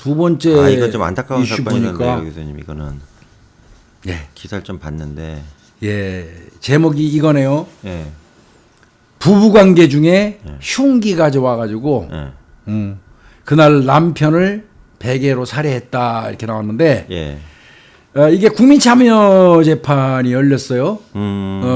두 번째 이거 좀 안타까운 이슈 사건이던데요, 보니까 교수님. 이거는 예. 기사를 좀 봤는데 예. 제목이 이거네요. 예. 부부 관계 중에 흉기 가져와 가지고 예. 그날 남편을 베개로 살해했다 이렇게 나왔는데 예. 이게 국민참여재판이 열렸어요.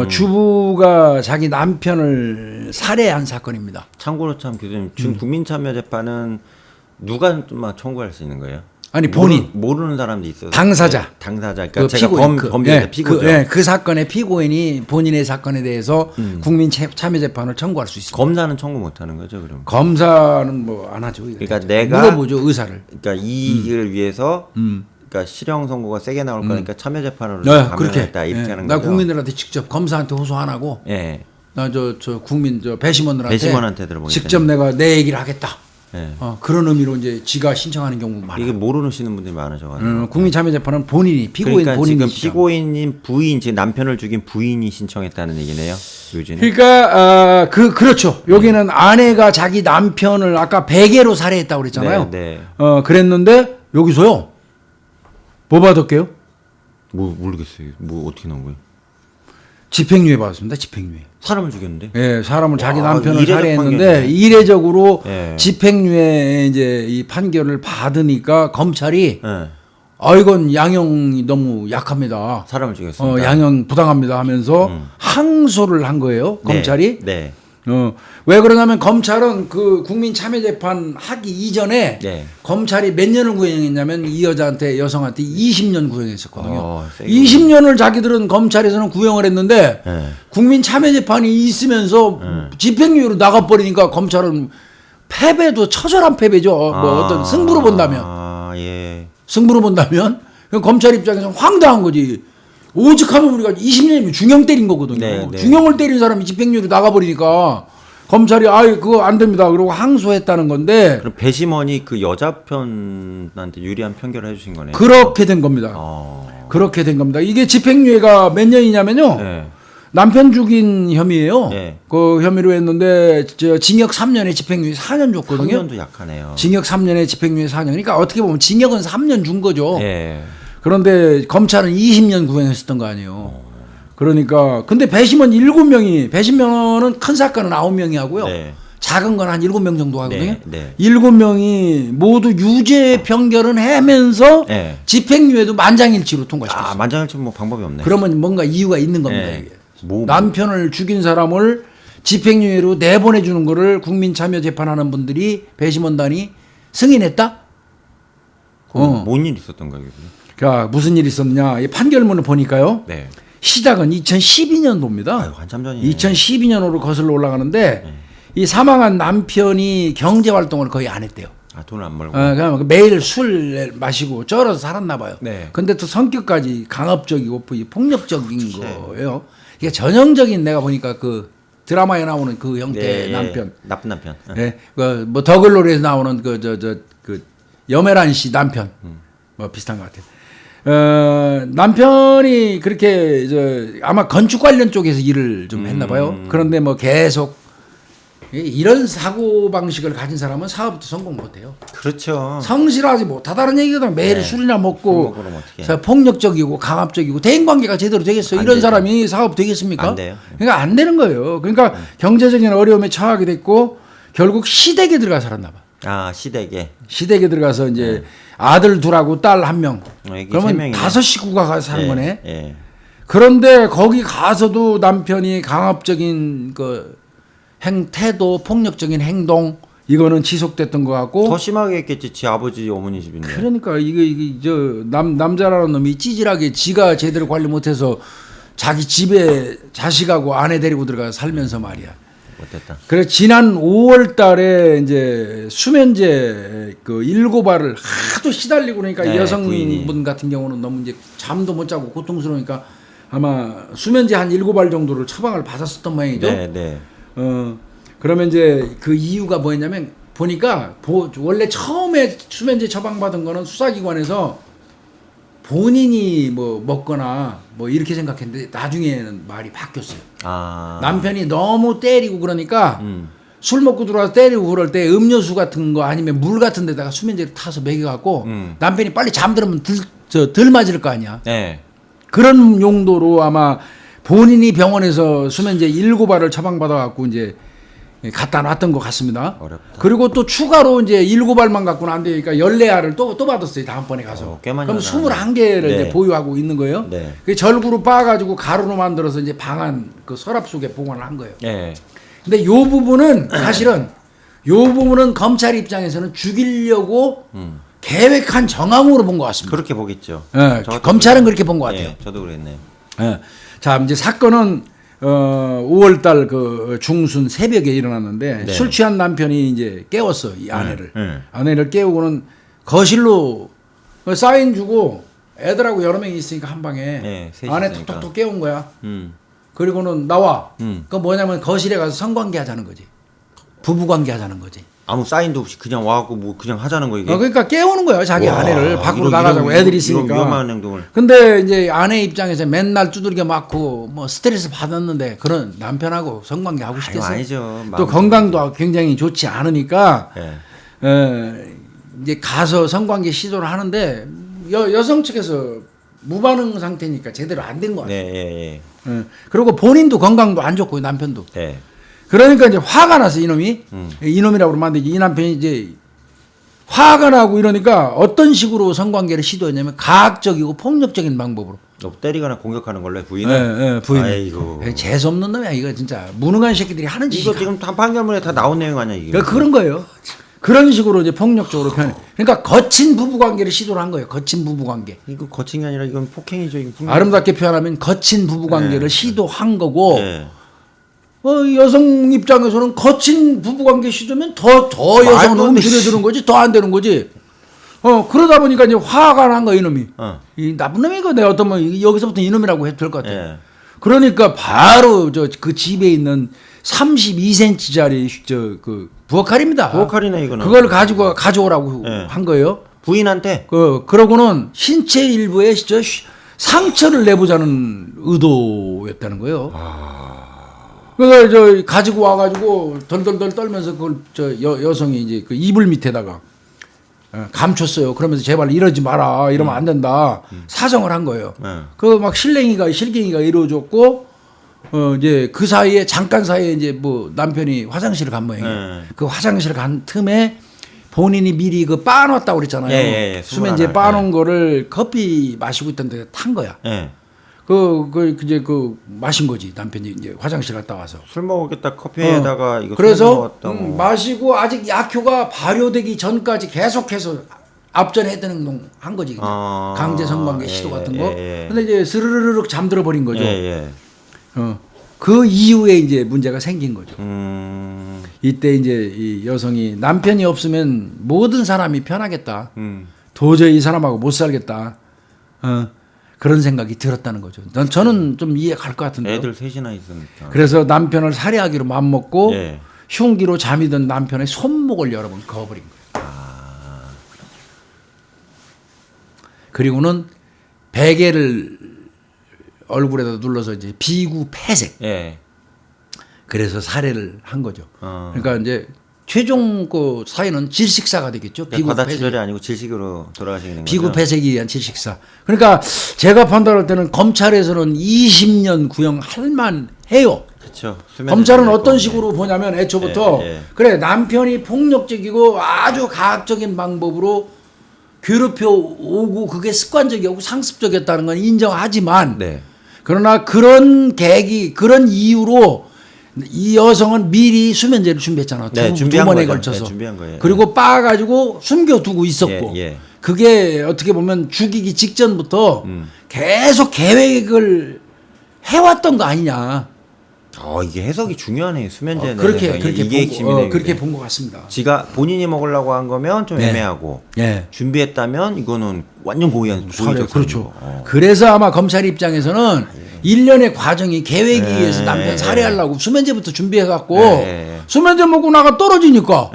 주부가 자기 남편을 살해한 사건입니다. 참고로 참 교수님 지금 국민참여재판은 누가 막 청구할 수 있는 거예요? 아니 본인 모르는 사람도 있어서 당사자. 네, 당사자. 그러니까 제가 피고인, 범죄자 피고죠. 그 사건의 피고인이 본인의 사건에 대해서 국민참여재판을 청구할 수 있습니다. 검사는 청구 못 하는 거죠, 그럼? 검사는 뭐 안 하죠. 그러니까 내가 물어보죠 의사를. 그러니까 이익을 위해서 그러니까 실형 선고가 세게 나올 거니까 참여재판으로 그렇게 가면했다 이렇게 하는 나 거죠. 국민들한테 직접 검사한테 호소 안 하고 예. 나 저 국민 배심원들한테 들어보니까 직접 내가 내 얘기를 하겠다. 예. 그런 의미로 이제 지가 신청하는 경우 많아요. 이게 모르시는 분들이 많으셔가지고. 국민참여재판은 본인이 피고인 그러니까 본인이 지금 신청. 피고인인 부인, 지금 남편을 죽인 부인이 신청했다는 얘기네요. 요지는. 그러니까 그렇죠. 여기는 아내가 자기 남편을 아까 베개로 살해했다고 그랬잖아요. 네. 그랬는데 여기서요. 뭐 받을게요? 뭐 모르겠어요. 뭐 어떻게 나온 거예요? 집행유예 받았습니다. 집행유예. 사람을 죽였는데. 예, 사람을 자기 남편을 이례적 살해했는데 판결이네. 이례적으로 예. 집행유예 이제 이 판결을 받으니까 검찰이 예. 이건 양형이 너무 약합니다. 사람을 죽였습니다. 양형 부당합니다 하면서 항소를 한 거예요. 검찰이. 네. 왜 그러냐면 검찰은 그 국민참여재판 하기 이전에 네. 검찰이 몇 년을 구형했냐면 이 여성한테 20년 구형했었거든요. 세게 20년을 자기들은 검찰에서는 구형을 했는데 네. 국민참여재판이 있으면서 집행유예로 나가버리니까 검찰은 패배도 처절한 패배죠. 뭐 어떤 승부로 본다면. 예. 승부로 본다면 검찰 입장에서 황당한 거지. 오죽하면 우리가 20년이면 중형 때린 거거든요. 네, 네. 중형을 때린 사람이 집행유예로 나가버리니까 검찰이 그거 안 됩니다. 그러고 항소했다는 건데 그럼 배심원이 그 여자 편한테 유리한 판결을 해주신 거네요. 그렇게 된 겁니다. 그렇게 된 겁니다. 이게 집행유예가 몇 년이냐면요. 네. 남편 죽인 혐의예요. 네. 그 혐의로 했는데 징역 3년에 집행유예 4년 줬거든요. 3년도 약하네요. 징역 3년에 집행유예 4년. 그러니까 어떻게 보면 징역은 3년 준 거죠. 예. 그런데 검찰은 20년 구형했었던 거 아니에요. 그러니까 근데 배심원 7명이 배심원은 큰 사건은 9명이 하고요. 네. 작은 건 한 7명 정도 하거든요. 네. 7명이 모두 유죄 판결은 하면서 네. 집행유예도 만장일치로 통과시켰어요. 만장일치 뭐 방법이 없네. 그러면 뭔가 이유가 있는 겁니다. 네. 이게. 뭐. 남편을 죽인 사람을 집행유예로 내보내주는 거를 국민참여재판하는 분들이 배심원단이 승인했다? 뭔 일 있었던가요? 그러니까 무슨 일이 있었느냐. 이 판결문을 보니까요. 네. 시작은 2012년도입니다. 한참 전이네. 2012년으로 거슬러 올라가는데 이 사망한 남편이 경제 활동을 거의 안 했대요. 돈을 안 벌고. 그냥 매일 술 마시고 쩔어서 살았나 봐요. 네. 근데 또 성격까지 강압적이고 폭력적인 거예요. 이게 전형적인 내가 보니까 그 드라마에 나오는 그 형태의 남편. 나쁜 남편. 네. 뭐 더글로리에서 나오는 그 염혜란 씨 남편. 뭐 비슷한 것 같아요. 남편이 그렇게 아마 건축 관련 쪽에서 일을 좀 했나 봐요. 그런데 뭐 계속 이런 사고 방식을 가진 사람은 사업도 성공 못 해요. 그렇죠. 성실하지 못하다는 얘기거든. 매일 술이나 먹고 어떻게. 폭력적이고 강압적이고 대인 관계가 제대로 되겠어요? 이런 사람이 사업 되겠습니까? 안 돼요. 그러니까 안 되는 거예요. 그러니까 경제적인 어려움에 처하게 됐고 결국 시댁에 들어가 살았나 봐. 시댁에 들어가서 이제 아들 둘하고 딸 한 명. 그러면 5 식구가 가서 사는 거네. 예. 그런데 거기 가서도 남편이 강압적인 태도, 폭력적인 행동 이거는 지속됐던 것 같고. 더 심하게 했겠지. 지 아버지 어머니 집인데. 그러니까 이게 남자라는 놈이 찌질하게 지가 제대로 관리 못해서 자기 집에 자식하고 아내 데리고 들어가 살면서 말이야. 못했다. 그래 지난 5월 달에 이제 수면제 7알을 하도 시달리고 그러니까 네, 여성분 같은 경우는 너무 이제 잠도 못 자고 고통스러우니까 아마 수면제 한 7알 정도를 처방을 받았었던 모양이죠. 네. 그러면 이제 그 이유가 뭐였냐면 보니까 원래 처음에 수면제 처방받은 거는 수사기관에서 본인이 뭐 먹거나 뭐 이렇게 생각했는데 나중에는 말이 바뀌었어요. 남편이 너무 때리고 그러니까 술 먹고 들어와서 때리고 그럴 때 음료수 같은 거 아니면 물 같은 데다가 수면제를 타서 먹여갖고 남편이 빨리 잠들으면 덜 맞을 거 아니야. 네. 그런 용도로 아마 본인이 병원에서 수면제 7알을 처방받아갖고 이제 갖다 놨던 것 같습니다. 어렵다. 그리고 또 추가로 이제 7알만 갖고는 안 되니까 14알을 또 받았어요. 다음번에 가서. 꽤 많이 그럼 받았네. 21개를 네. 이제 보유하고 있는 거예요. 네. 그 절구로 빻아가지고 가루로 만들어서 이제 방안 그 서랍 속에 보관을 한 거예요. 네. 근데 요 부분은 사실은 요 부분은 검찰 입장에서는 죽이려고 계획한 정황으로 본 것 같습니다. 그렇게 보겠죠. 예, 저 검찰은 그렇게 본 것 같아요. 예, 저도 그랬네요. 예. 자, 이제 사건은 5월달 그 중순 새벽에 일어났는데 네. 술 취한 남편이 이제 깨웠어 이 아내를. 네. 아내를 깨우고는 거실로 사인 주고 애들하고 여러 명이 있으니까 한 방에 네, 셋이 아내 있으니까. 톡톡톡 깨운 거야. 음. 그리고는 나와. 음. 그 뭐냐면 거실에 가서 성관계 하자는 거지. 부부 관계 하자는 거지. 아무 사인도 없이 그냥 와갖고 뭐 그냥 하자는 거 이게. 그러니까 깨우는 거예요. 자기 와, 아내를 밖으로 이런- 나가자고 이런- 애들이 이런 있으니까. 위험한 행동을. 근데 이제 아내 입장에서 맨날 두들겨 맞고 뭐 스트레스 받았는데 그런 남편하고 성관계 하고 아유, 싶겠어요? 아니죠. 또 건강도 굉장히 좋지 않으니까 예. 이제 가서 성관계 시도를 하는데 여성 측에서 무반응 상태니까 제대로 안 된 거 같아요. 네, 예, 예. 그리고 본인도 건강도 안 좋고 남편도. 예. 네. 그러니까 이제 화가 나서 이놈이 이놈이라고 그러면 안 되지. 이 남편이 이제 화가 나고 이러니까 어떤 식으로 성관계를 시도했냐면 가학적이고 폭력적인 방법으로. 때리거나 공격하는 걸로 부인을. 예, 부인. 아이고. 재수 없는 놈이야 이거 진짜 무능한 새끼들이 하는 짓이. 이거 지금 판결문에 다 나온 내용 아니야 이게. 그런 거예요. 그런 식으로 이제 폭력적으로 표현. 그러니까 거친 부부 관계를 시도를 한 거예요. 거친 부부 관계. 이거 거친 게 아니라 이건 폭행이죠. 이거 폭력. 아름답게 표현하면 거친 부부 관계를 시도한 거고. 예. 여성 입장에서는 거친 부부 관계 시도면 더 여성은 움츠려드는 거지, 더 안 되는 거지. 그러다 보니까 이제 화가 난 거야 이놈이. 이 나쁜 놈이고 내가 어떤 뭐 여기서부터 이놈이라고 해도 될 것 같아. 예. 그러니까 바로 그 집에 있는 32cm짜리 그 부엌칼입니다. 부엌칼이네, 이거는. 그걸 가져오라고 예. 한 거예요. 부인한테. 그러고는 신체 일부에 상처를 내보자는 의도였다는 거예요. 그래서 가지고 와가지고 덜덜덜 떨면서 그걸 여성이 이제 그 이불 밑에다가 감췄어요. 그러면서 제발 이러지 마라. 이러면 안 된다. 사정을 한 거예요. 그 막 실갱이가 이루어졌고 이제 그 사이에 잠깐 사이에 이제 뭐 남편이 화장실을 간 모양이에요. 그 화장실 간 틈에 본인이 미리 그 빠놨다고 그랬잖아요. 예, 수면제 빠놓은 거를 커피 마시고 있던데 탄 거야. 예. 이제 마신 거지. 남편이 이제 화장실 갔다 와서. 술 먹었겠다. 커피에다가 이거 그래서 술 먹었다. 마시고 아직 약효가 발효되기 전까지 계속해서 앞전했던 행동 한 거지. 그냥. 강제 성관계 시도 같은 거. 근데 이제 스르르륵 잠들어 버린 거죠. 그 이후에 이제 문제가 생긴 거죠. 이때 이제 이 여성이 남편이 없으면 모든 사람이 편하겠다. 도저히 이 사람하고 못 살겠다. 그런 생각이 들었다는 거죠. 저는 좀 이해 갈 것 같은데. 애들 셋이나 있으니까. 그래서 남편을 살해하기로 맘먹고 예. 흉기로 잠이 든 남편의 손목을 여러 번 그어버린 거예요. 그리고는 베개를 얼굴에다 눌러서 이제 비구 폐색. 예. 그래서 살해를 한 거죠. 그러니까 이제 최종 그 사유는 질식사가 되겠죠. 비구 과다치절이 폐색. 아니고 질식으로 돌아가시게 된 거죠. 비구 폐색에 의한 질식사. 그러니까 제가 판단할 때는 검찰에서는 20년 구형할 만해요. 그렇죠. 검찰은 어떤 식으로 보냐면 애초부터 그래 남편이 폭력적이고 아주 가학적인 방법으로 괴롭혀 오고 그게 습관적이고 상습적이었다는 건 인정하지만 네. 그러나 그런 계기 그런 이유로 이 여성은 미리 수면제를 준비했잖아. 네, 두 준비한 번에 거죠. 걸쳐서. 네, 준비한 거예요. 그리고 빻아가지고 숨겨두고 있었고 그게 어떻게 보면 죽이기 직전부터 계속 계획을 해왔던 거 아니냐. 이게 해석이 중요하네요. 수면제 그렇게 본 것 같습니다. 지가 본인이 먹으려고 한 거면 좀 애매하고 준비했다면 이거는 완전 고의적 그렇죠. 그래서 아마 검찰 입장에서는 일련의 과정이 계획에 의해서 남편 살해하려고 수면제부터 준비해갖고 수면제 먹고 나가 떨어지니까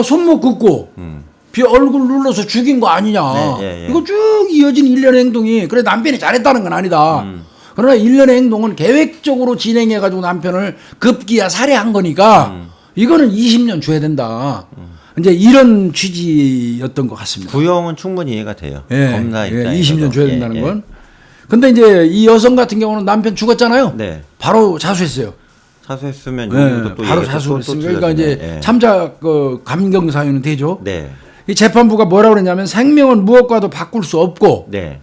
손목 긋고 얼굴 눌러서 죽인 거 아니냐. 이거 쭉 이어진 일련의 행동이 그래 남편이 잘했다는 건 아니다. 그러나 일련의 행동은 계획적으로 진행해가지고 남편을 급기야 살해한 거니까 이거는 20년 줘야 된다. 이제 이런 취지였던 것 같습니다. 구형은 충분히 이해가 돼요. 예, 검사 입장에서 20년 줘야 된다는 건. 근데 이제 이 여성 같은 경우는 남편 죽었잖아요. 네. 바로 자수했어요. 자수했으면 또 바로 자수했어요. 그러니까 이제 참작 그 감경 사유는 되죠. 네. 이 재판부가 뭐라고 그랬냐면 생명은 무엇과도 바꿀 수 없고 네.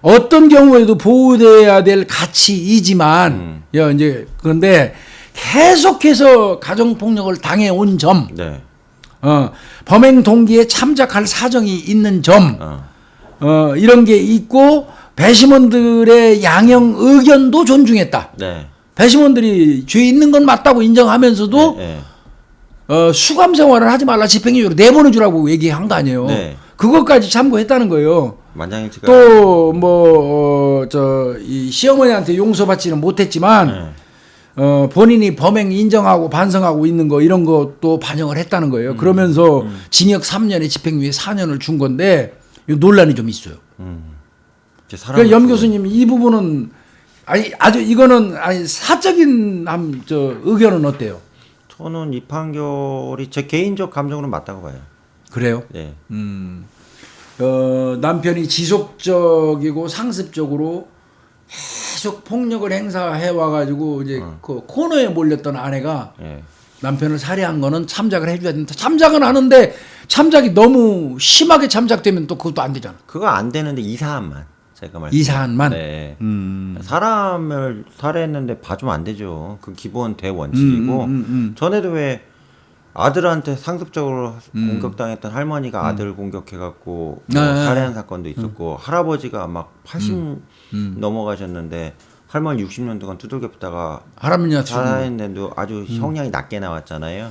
어떤 경우에도 보호돼야 될 가치이지만 이제 그런데 계속해서 가정 폭력을 당해 온 점, 네. 범행 동기에 참작할 사정이 있는 점, 이런 게 있고 배심원들의 양형 의견도 존중했다. 네. 배심원들이 죄 있는 건 맞다고 인정하면서도 수감 생활을 하지 말라 집행유예로 내보내주라고 얘기한 거 아니에요. 네. 그것까지 참고했다는 거예요. 만장일치가 또 뭐 이 시어머니한테 용서받지는 못했지만 본인이 범행 인정하고 반성하고 있는 거 이런 것도 반영을 했다는 거예요. 그러면서 징역 3년에 집행유예 4년을 준 건데 이 논란이 좀 있어요. 그러니까 염 교수님 이 부분은 아주 이거는 사적인 의견은 어때요? 저는 이 판결이 제 개인적 감정으로는 맞다고 봐요. 그래요? 네. 남편이 지속적이고 상습적으로 계속 폭력을 행사해 와가지고 이제 그 코너에 몰렸던 아내가 남편을 살해한 거는 참작을 해줘야 된다. 참작은 하는데 참작이 너무 심하게 참작되면 또 그것도 안 되잖아. 그거 안 되는데 이 사안만 제가 말씀. 이 사안만. 네. 사람을 살해했는데 봐주면 안 되죠. 그 기본 대원칙이고 전에도 왜 아들한테 상습적으로 공격당했던 할머니가 아들 공격해갖고 살해한 사건도 있었고 할아버지가 막 80 넘어가셨는데 할머니 60년 동안 두들겨 패다가 할아버지한테 살해했는데도 아주 형량이 낮게 나왔잖아요.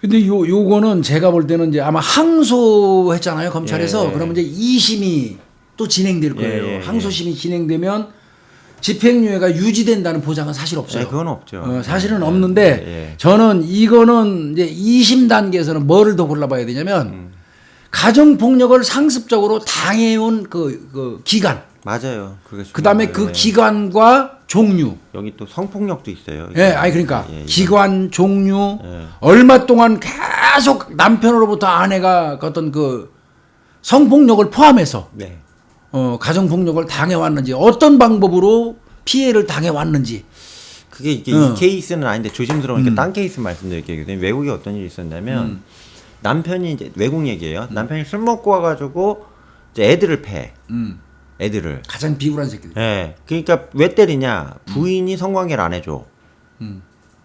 근데 요거는 제가 볼 때는 이제 아마 항소했잖아요 검찰에서. 그러면 이제 2심이 또 진행될 거예요. 항소심이 진행되면 집행유예가 유지된다는 보장은 사실 없어요. 네, 그건 없죠. 사실은 없는데 저는 이거는 이제 2심 단계에서는 뭐를 더 골라봐야 되냐면 가정폭력을 상습적으로 당해온 그 기간. 맞아요. 그다음에 그 기간과 종류. 여기 또 성폭력도 있어요. 그러니까 기간, 종류, 얼마 동안 계속 남편으로부터 아내가 어떤 그 성폭력을 포함해서 가정폭력을 당해왔는지 어떤 방법으로 피해를 당해왔는지. 그게 이게 이 케이스는 아닌데 조심스러우니까 딴 케이스 말씀드릴게요. 외국에 어떤 일이 있었냐면 남편이 이제 외국 얘기예요. 남편이 술 먹고 와가지고 이제 애들을 패. 애들을. 가장 비굴한 새끼들. 그러니까 왜 때리냐? 부인이 성관계를 안 해줘.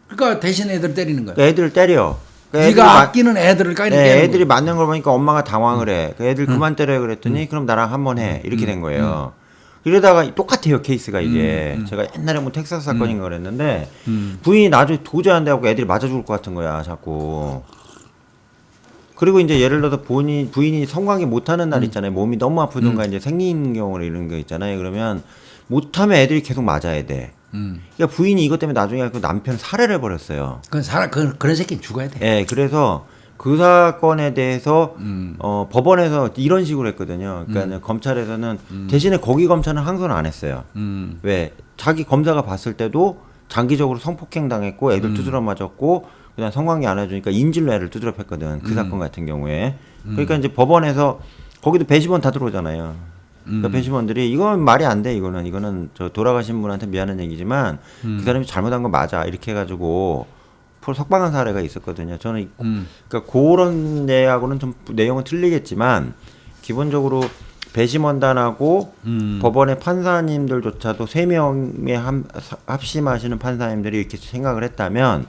그러니까 대신 애들 때리는 거야. 그러니까 애들을 때려. 네가 아끼는 애들을 까이는 애들이 맞는 걸 보니까 엄마가 당황을 해. 애들 그만 때려 그랬더니 그럼 나랑 한번 해. 이렇게 된 거예요. 이러다가 똑같아요 케이스가 이게. 제가 옛날에 뭐 텍사스 사건인가 그랬는데 부인이 나중에 도저히 안 돼갖고 애들이 맞아 죽을 것 같은 거야 자꾸. 그리고 이제 예를 들어서 부인이 성관계 못하는 날 있잖아요. 몸이 너무 아프든가 이제 생리는 경우를 이런 거 있잖아요. 그러면 못하면 애들이 계속 맞아야 돼. 그러니까 부인이 이것 때문에 나중에 그 남편 살해를 해버렸어요. 그런 새끼는 죽어야 돼. 네, 그래서 그 사건에 대해서 법원에서 이런 식으로 했거든요. 그러니까 검찰에서는 대신에 거기 검찰은 항소는 안 했어요. 왜 자기 검사가 봤을 때도 장기적으로 성폭행 당했고 애들 두드려 맞았고 그다음 성관계 안 해주니까 인질로 애를 두드려 팼거든. 그 사건 같은 경우에. 그러니까 이제 법원에서 거기도 배심원 다 들어오잖아요. 그러니까 배심원들이 이건 말이 안 돼. 이거는 저 돌아가신 분한테 미안한 얘기지만 그 사람이 잘못한 거 맞아. 이렇게 해가지고 석방한 사례가 있었거든요. 저는 그러니까 그런 내하고는 좀 내용은 틀리겠지만 기본적으로 배심원단하고 법원의 판사님들조차도 3명의 합심하시는 판사님들이 이렇게 생각을 했다면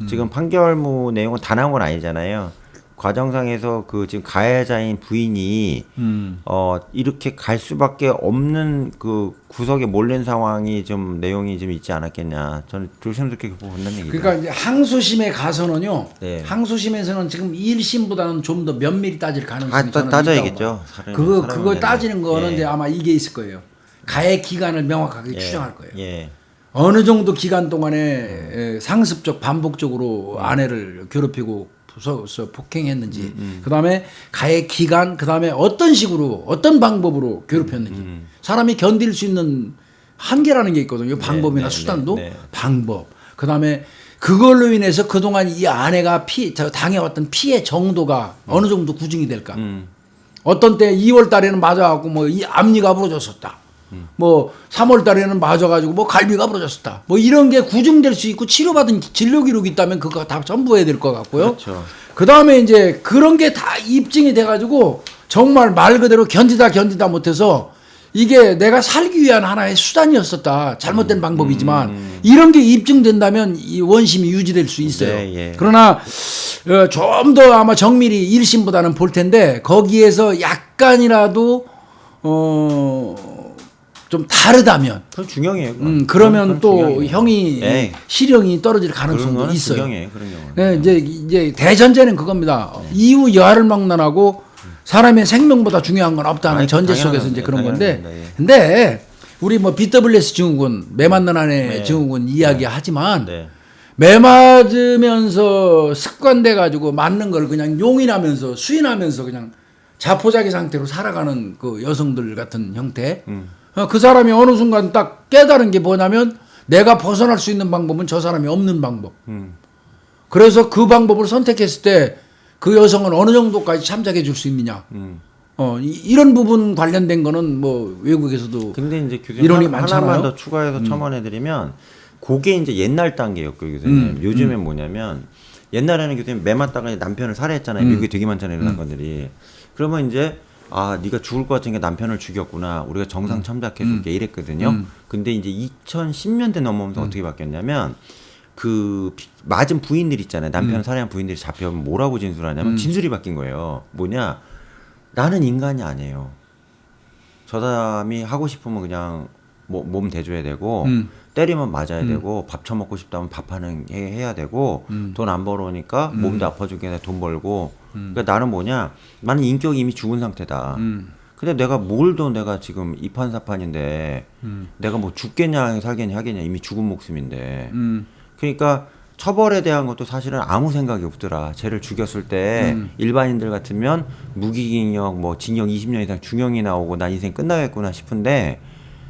지금 판결문 내용은 다 나온 건 아니잖아요. 과정상에서 그 지금 가해자인 부인이 이렇게 갈 수밖에 없는 그 구석에 몰린 상황이 좀 내용이 좀 있지 않았겠냐. 저는 조심스럽게 본다는 얘기죠. 그러니까 이제 항소심에 가서는요. 항소심에서는 지금 1심보다는 좀 더 면밀히 따질 가능성이 따져야겠죠. 그거 따지는 거는 이제 아마 이게 있을 거예요. 가해 기간을 명확하게 추정할 거예요. 어느 정도 기간 동안에 상습적 반복적으로 아내를 괴롭히고 폭행했는지, 그다음에 가해 기간, 그다음에 어떤 식으로 어떤 방법으로 괴롭혔는지. 사람이 견딜 수 있는 한계라는 게 있거든요. 방법이나 수단도 방법. 그다음에 그걸로 인해서 그동안 이 아내가 당해왔던 피해 정도가 어느 정도 구증이 될까? 어떤 때 2월 달에는 맞아갖고 뭐 이 앞니가 부러졌었다. 뭐 3월 달에는 맞아가지고 뭐 갈비가 부러졌었다. 뭐 이런 게 구증될 수 있고 치료받은 진료 기록이 있다면 그거 다 첨부해야 될 것 같고요. 그렇죠. 그 다음에 이제 그런 게 다 입증이 돼가지고 정말 말 그대로 견디다 못해서 이게 내가 살기 위한 하나의 수단이었었다. 잘못된 방법이지만 이런 게 입증된다면 이 원심이 유지될 수 있어요. 네, 예. 그러나 좀 더 아마 정밀히 1심보다는 볼 텐데 거기에서 약간이라도 좀 다르다면 그건 중형이에요. 그러면 또 중형이에요. 형이 에이. 실형이 떨어질 가능성도 그런 있어요. 중형이에요. 그런 경우는. 네, 이제 대전제는 그겁니다. 이후 여하를 막론하고 사람의 생명보다 중요한 건 없다는 아니, 전제 당연한 속에서 이제 그런 건데, 당연합니다. 예. 근데 우리 뭐 BWS 증후군, 매 맞는 아내 네. 증후군 이야기하지만 네. 매 맞으면서 습관돼 가지고 맞는 걸 그냥 용인하면서 수인하면서 그냥 자포자기 상태로 살아가는 그 여성들 같은 형태. 그 사람이 어느 순간 딱 깨달은 게 뭐냐면 내가 벗어날 수 있는 방법은 저 사람이 없는 방법. 그래서 그 방법을 선택했을 때 그 여성은 어느 정도까지 참작해 줄 수 있느냐. 이런 부분 관련된 거는 뭐 외국에서도 근데 이제 교수님 이론이 하나만 많잖아요. 더 추가해서 첨언해드리면 그게 이제 옛날 단계였고요, 교수님. 요즘엔 뭐냐면 옛날에는 교수님 매 맞다가 남편을 살해했잖아요. 미국에 되게 많잖아요, 이런 사건들이. 그러면 이제 네가 죽을 것 같으니까 남편을 죽였구나. 우리가 정상 참작해줄게 이랬거든요. 근데 이제 2010년대 넘어오면서 어떻게 바뀌었냐면 그 맞은 부인들 있잖아요. 남편 살해한 부인들이 잡혀면 뭐라고 진술하냐면 진술이 바뀐 거예요. 뭐냐? 나는 인간이 아니에요. 저 사람이 하고 싶으면 그냥 몸 대줘야 되고 때리면 맞아야 되고 밥 처먹고 싶다면 밥하는 해야 되고 돈 안 벌어오니까 몸도 아파주게 해서 돈 벌고 그러니까 나는 뭐냐? 나는 인격이 이미 죽은 상태다. 근데 내가 내가 지금 이판사판인데 내가 뭐 죽겠냐 살겠냐 하겠냐 이미 죽은 목숨인데 그러니까 처벌에 대한 것도 사실은 아무 생각이 없더라. 쟤를 죽였을 때 일반인들 같으면 무기징역 뭐 징역 20년 이상 중형이 나오고 난 인생 끝나겠구나 싶은데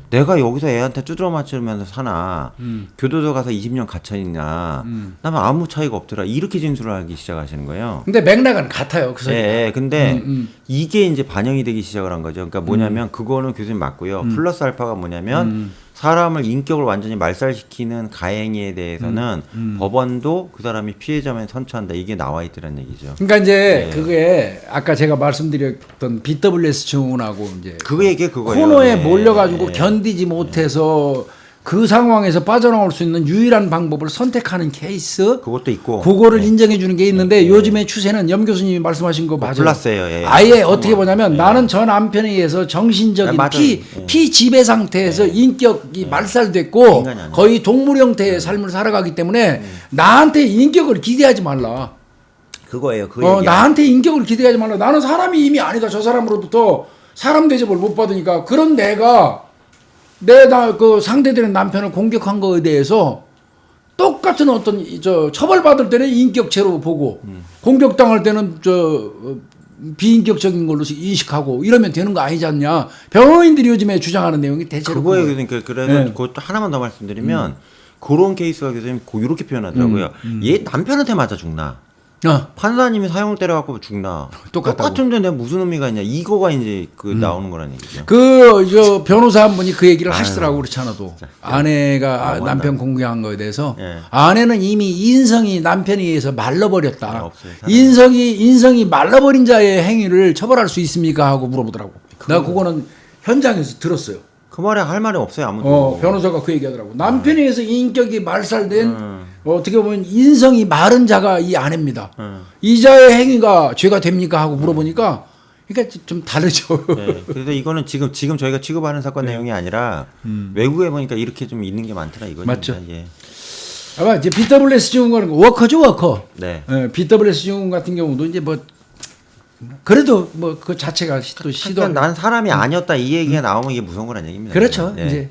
내가 여기서 애한테 두드러 맞으면서 사나 교도소 가서 20년 갇혀있나 나는 아무 차이가 없더라. 이렇게 진술을 하기 시작하시는 거예요. 근데 맥락은 같아요. 그 소리가. 네, 근데 이게 이제 반영이 되기 시작을 한 거죠. 그러니까 뭐냐면 그거는 교수님 맞고요. 플러스 알파가 뭐냐면 사람을 인격을 완전히 말살시키는 가해행위에 대해서는 법원도 그 사람이 피해자면 선처한다. 이게 나와 있더란 얘기죠. 그러니까 이제 네. 그게 아까 제가 말씀드렸던 BWS 증후군하고 이제 그 얘기 그거예요. 코너에 네. 몰려가지고 네. 견디지 못해서 그 상황에서 빠져나올 수 있는 유일한 방법을 선택하는 케이스. 그것도 있고. 그거를 네. 인정해 주는 게 있는데 요즘의 추세는 염 교수님이 말씀하신 거 맞아요. 플러스예요. 예. 아예 어떻게 보냐면 나는 저 남편에 의해서 정신적인 맞아요. 피지배 상태에서 인격이 말살됐고 인간이 아니야. 거의 동물 형태의 삶을 살아가기 때문에 나한테 인격을 기대하지 말라. 그거예요. 그 얘기. 나한테 인격을 기대하지 말라. 나는 사람이 이미 아니다. 저 사람으로부터 사람 대접을 못 받으니까 그런 내가 그 상대되는 남편을 공격한 거에 대해서 똑같은 어떤 처벌받을 때는 인격체로 보고 공격당할 때는 비인격적인 걸로 인식하고 이러면 되는 거 아니지 않냐. 변호인들이 요즘에 주장하는 내용이 대체로 그거예요. 그거예요. 그러니까 그래서 네. 그것도 하나만 더 말씀드리면 그런 케이스가 교수님 이렇게 표현하더라고요. 얘 남편한테 맞아 죽나? 판사님이 사형 때려갖고 죽나? 똑같은데 내가 무슨 의미가 있냐? 이거가 이제 나오는 거란 얘기죠. 변호사 한 분이 그 얘기를 하시더라고. 그렇지 않아도 아내가 남편 공격한 거에 대해서 아내는 이미 인성이 남편에 의해서 말라버렸다. 없어요, 인성이 말라버린 자의 행위를 처벌할 수 있습니까? 하고 물어보더라고. 내가 그거는 현장에서 들었어요. 그 말에 할 말이 없어요. 아무도. 변호사가 그 얘기하더라고. 남편에 의해서 인격이 말살된 어떻게 보면 인성이 마른 자가 이 아내입니다. 이 자의 행위가 죄가 됩니까? 하고 물어보니까 그러니까 좀 다르죠. 네, 그래서 이거는 지금 저희가 취급하는 사건 내용이 아니라 외국에 보니까 이렇게 좀 있는 게 많더라 이거죠. 맞죠. 예. 아마 이제 BWS 증후군은 워커죠, 워커. 네. BWS 증후군 같은 경우도 이제 뭐 그래도 뭐 그 자체가 또 시도. 난 사람이 아니었다 이 얘기가 나오면 이게 무서운 거란 얘기입니다. 그렇죠. 네. 이제.